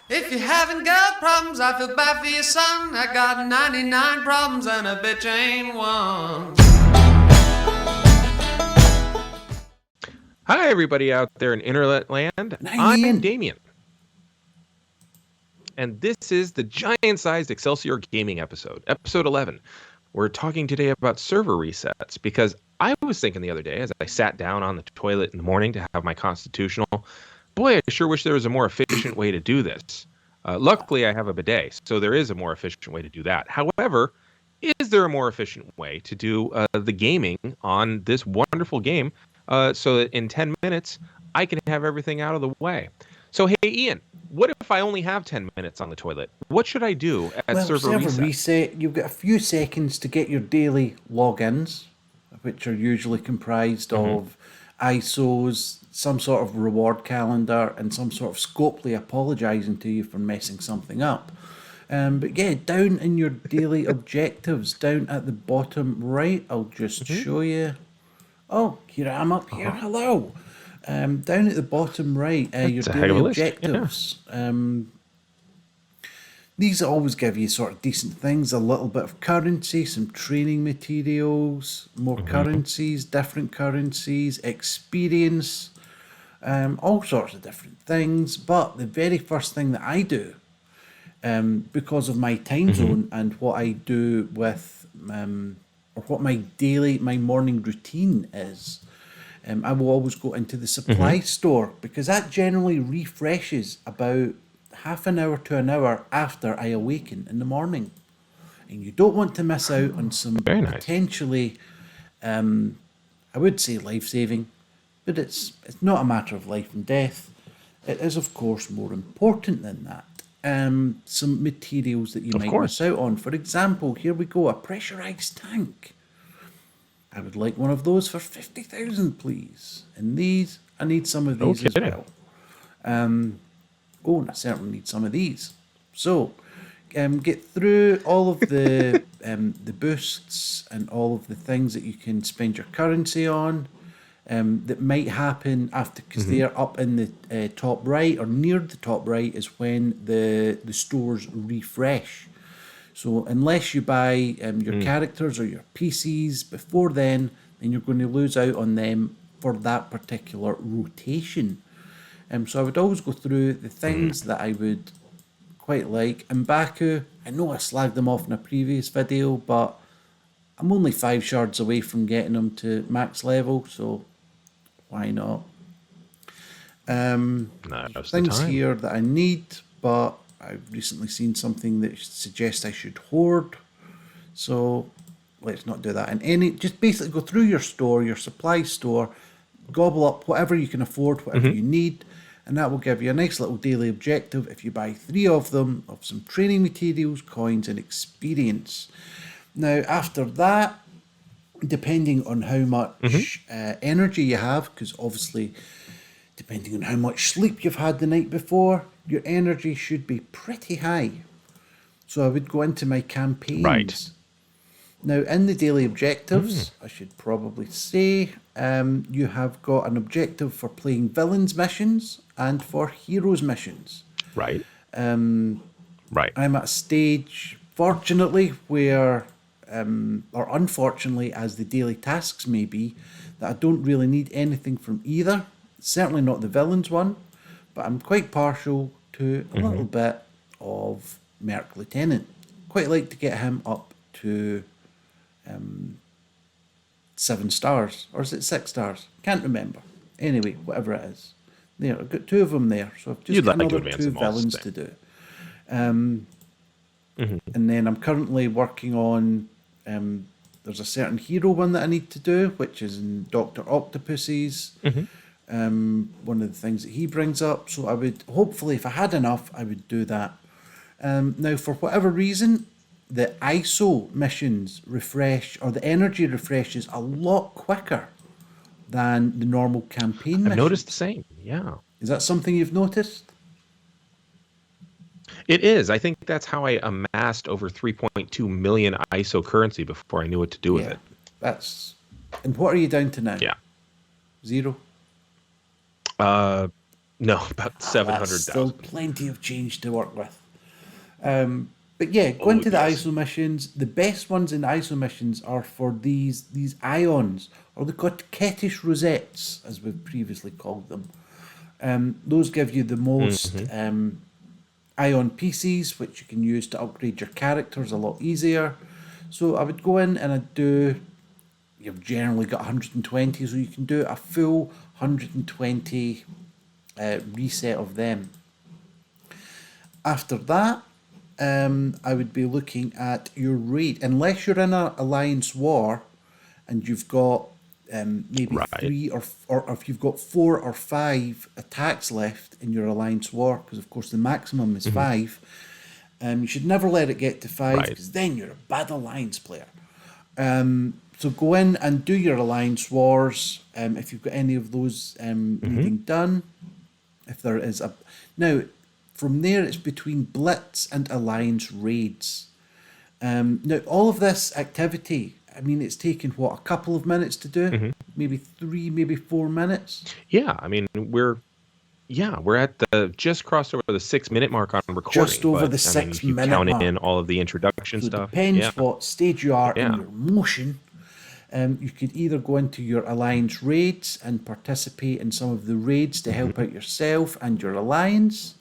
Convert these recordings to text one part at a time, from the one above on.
If you haven't got problems, I feel bad for your son. I got 99 problems and a bitch ain't one. Hi, everybody out there in Internet Land. I'm I'm Iain. Damian. And this is the giant-sized Excelsior Gaming episode, episode 11. We're talking today about server resets because I was thinking the other day as I sat down on the toilet in the morning to have my constitutional, boy, I sure wish there was a more efficient way to do this. Luckily, I have a bidet, so there is a more efficient way to do that. However, is there a more efficient way to do the gaming on this wonderful game so that in 10 minutes I can have everything out of the way? So, hey, Iain, what if I only have 10 minutes on the toilet? What should I do at Well, server server reset? reset, you've got a few seconds to get your daily logins, which are usually comprised of ISOs, some sort of reward calendar, and some sort of Scopely apologising to you for messing something up. But yeah, down in your daily objectives, down at the bottom right, I'll just show you. Oh, here I am up here. Hello. Down at the bottom right, your That's a heck of daily a list. Yeah. objectives. These always give you sort of decent things, a little bit of currency, some training materials, more currencies, different currencies, experience, all sorts of different things. But the very first thing that I do, because of my time zone and what I do with, or what my morning routine is, I will always go into the supply store because that generally refreshes about half an hour to an hour after I awaken in the morning. And you don't want to miss out on some Very nice. potentially, I would say life-saving, but it's not a matter of life and death. It is, of course, more important than that. Some materials that you might course. miss out on. For example, here we go, a pressurized tank. I would like one of those for 50,000, please. And these, I need some of these as kidding. well. Oh, and I certainly need some of these. So, get through all of the boosts and all of the things that you can spend your currency on. That might happen after, because they are up in the top right or near the top right is when the stores refresh. So unless you buy your characters or your PCs before then you're going to lose out on them for that particular rotation. So I would always go through the things that I would quite like. And Baku, I know I slagged them off in a previous video, but I'm only 5 shards away from getting them to max level, so why not? Now's the Things time. here that I need, but I've recently seen something that suggests I should hoard. So let's not do that. And just basically go through your store, your supply store, gobble up whatever you can afford, whatever you need, and that will give you a nice little daily objective if you buy 3 of them, of some training materials, coins, and experience. Now, after that, depending on how much energy you have, because obviously, depending on how much sleep you've had the night before, your energy should be pretty high. So I would go into my campaigns. Right. Now, in the daily objectives, I should probably say, you have got an objective for playing villains missions and for heroes missions. Right. Right. I'm at a stage, fortunately, where, or unfortunately, as the daily tasks may be, that I don't really need anything from either. Certainly not the villains one, but I'm quite partial to a little bit of Merc Lieutenant. Quite like to get him up to 7 stars, or is it 6 stars? Can't remember. Anyway, whatever it is. There, I've got 2 of them there, so I've just You'd got like to another advance 2 them all, villains same. to do. And then I'm currently working on, there's a certain hero one that I need to do, which is in Dr. Octopus's. One of the things that he brings up. So I would, hopefully, if I had enough, I would do that. Now, for whatever reason, the ISO missions refresh, or the energy refreshes a lot quicker than the normal campaign missions. I've noticed the same. Yeah. Is that something you've noticed? It is. I think that's how I amassed over 3.2 million ISO currency before I knew what to do with it. That's. And what are you down to now? Yeah. 0? No, about That's still 700,000. plenty of change to work with. But yeah, go Oh, into the yes. ISO missions. The best ones in ISO missions are for these ions, or the Ketish rosettes, as we've previously called them. Those give you the most Hmm. ion pieces, which you can use to upgrade your characters a lot easier. So I would go in and I'd do. You've generally got 120, so you can do a full 120 reset of them. After that, I would be looking at your raid. Unless you're in a alliance war, and you've got maybe Right. three or if you've got 4 or 5 attacks left in your alliance war, because of course the maximum is Hmm. 5. You should never let it get to 5, Right. because then you're a bad alliance player. So go in and do your alliance wars if you've got any of those Hmm. needing done. If there is a now, from there it's between blitz and alliance raids. Now all of this activity, I mean, it's taken what, a couple of minutes to do, Hmm. maybe 3, maybe 4 minutes, Yeah, I mean, we're at the just crossed over the 6 minute mark on just recording, over but the I mean, six if you minute count mark. in all of the introduction So it stuff, yeah, depends what stage you are in yeah. your motion. You could either go into your alliance raids and participate in some of the raids to help Hmm. out yourself and your alliance,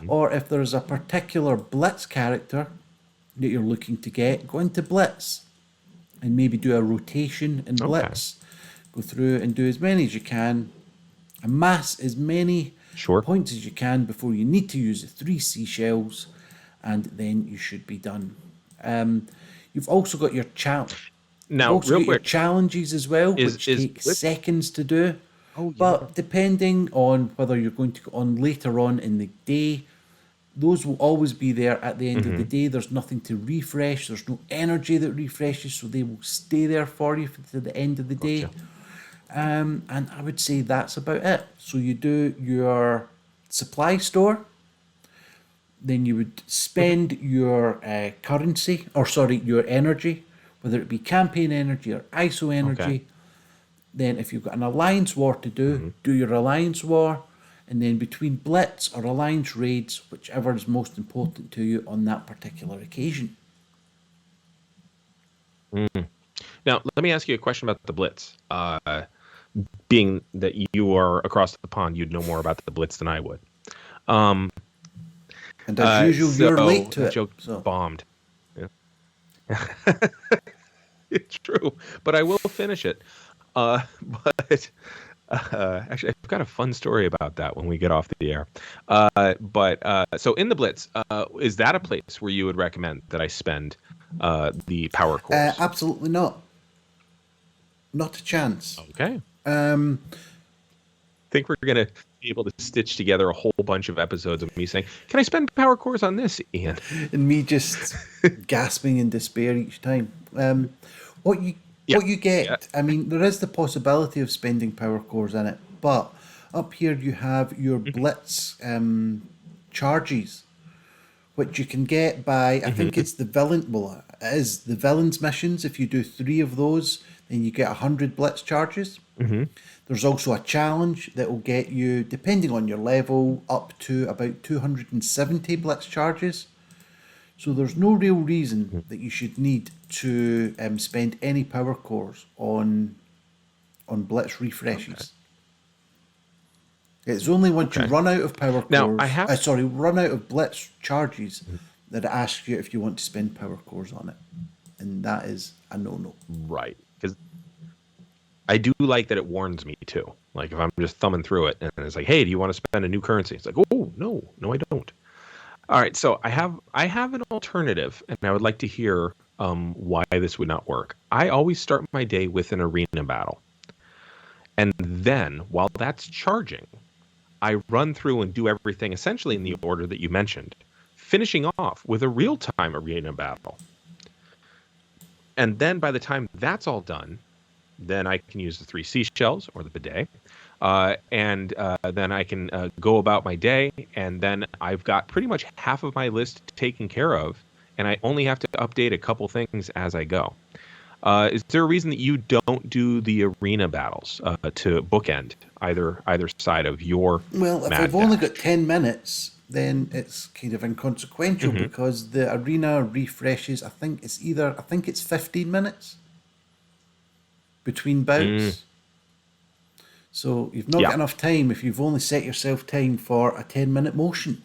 Hmm. or if there's a particular blitz character that you're looking to get, go into blitz and maybe do a rotation in Okay, blitz. Go through and do as many as you can, amass as many sure. points as you can before you need to use the 3 seashells, and then you should be done. Um, you've also got your You've Now, also real got your quick, challenges as well, which is take Blitz? seconds to do. Oh yeah. But depending on whether you're going to go on later on in the day, those will always be there at the end of the Hmm. day. There's nothing to refresh, there's no energy that refreshes, so they will stay there for you to the end of the day. Gotcha. And I would say that's about it. So you do your supply store, then you would Hmm. spend your currency, or sorry, your energy, whether it be campaign energy or ISO Okay. energy. Then, if you've got an alliance war to do, Hmm. do your alliance war. And then between blitz or alliance raids, whichever is most important to you on that particular occasion. Mm. Now, let me ask you a question about the Blitz. Being that you are across the pond, you'd know more about the Blitz than I would. Um, And as usual, you're late so to that it. joke So bombed. Yeah. It's true, but I will finish it. But actually, I've got a fun story about that when we get off the air. But so in the Blitz, is that a place where you would recommend that I spend the power cores? absolutely not. Not a chance. Okay. Um, Think we're gonna be able to stitch together a whole bunch of episodes of me saying, "Can I spend power cores on this, Ian?" and me just gasping in despair each time. What you Yeah. what you Yeah. get, I mean, there is the possibility of spending power cores in it, but up here you have your Hmm. blitz charges, which you can get by, I think Hmm. it's the villain. Well, it is the villains missions. If you do 3 of those, then you get 100 blitz charges. Hmm. There's also a challenge that will get you, depending on your level, up to about 270 blitz charges. So there's no real reason that you should need to spend any power cores on blitz Okay. refreshes. It's only once you Okay. run out of power Now I cores, have. run out of blitz charges, that it asks you if you want to spend power cores on it, and that is a no-no. Right, because I do like that it warns me too. Like if I'm just thumbing through it and it's like, "Hey, do you want to spend a new currency?" It's like, "Oh no, no, I don't." All right, so I have an alternative, and I would like to hear why this would not work. I always start my day with an arena battle, and then while that's charging, I run through and do everything essentially in the order that you mentioned, finishing off with a real-time arena battle. And then by the time that's all done, then I can use the 3 seashells or the bidet. And then I can go about my day. And then I've got pretty much half of my list taken care of. And I only have to update a couple things as I go. Is there a reason that you don't do the arena battles to bookend either side of your Well, if mad I've only dash? got 10 minutes, then it's kind of inconsequential because the arena refreshes. I think it's 15 minutes between bouts. So you've not Yeah. got enough time if you've only set yourself time for a 10-minute motion.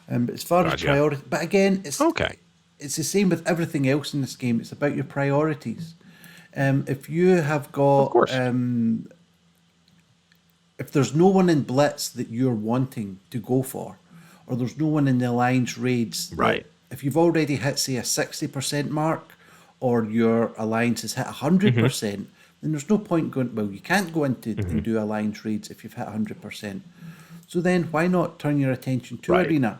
But as far as Gotcha. priority, but again, Okay. it's the same with everything else in this game. It's about your priorities. If you have got Of course. if there's no one in Blitz that you're wanting to go for, or there's no one in the Alliance raids, that Right. if you've already hit, say, a 60% mark, or your Alliance has hit 100%, then there's no point going, well, you can't go into and do Alliance raids if you've hit 100%. So then why not turn your attention to Right. Arena?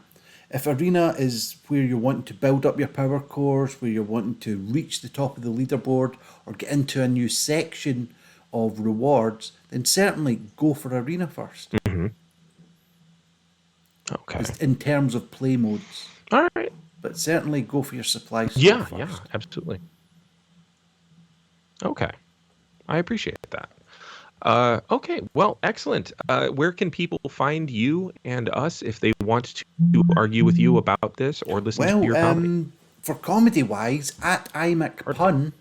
If Arena is where you're wanting to build up your power cores, where you're wanting to reach the top of the leaderboard or get into a new section of rewards, then certainly go for Arena first. Okay. In terms of play modes. All right. But certainly go for your supply store Yeah, first. yeah, absolutely. Okay. I appreciate that. Okay, well, excellent. Where can people find you and us if they want to argue with you about this or listen to your comedy? For comedy wise, at iMacPun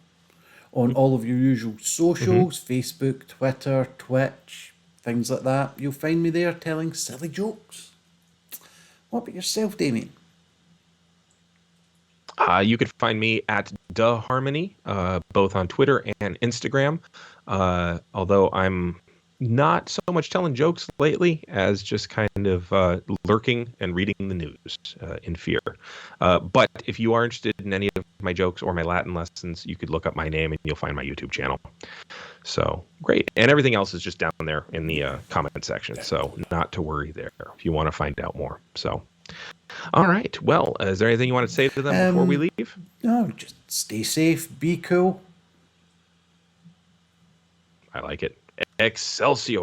on all of your usual socials, Facebook, Twitter, Twitch, things like that, you'll find me there telling silly jokes. What about yourself, Damian? You could find me at DaHarmony, both on Twitter and Instagram. Although I'm not so much telling jokes lately as just kind of lurking and reading the news in fear. But if you are interested in any of my jokes or my Latin lessons, you could look up my name and you'll find my YouTube channel. So great. And everything else is just down there in the comment section. So not to worry there if you want to find out more. So. All right. Well, is there anything you want to say to them before we leave? No, just stay safe, be cool. I like it. Excelsior.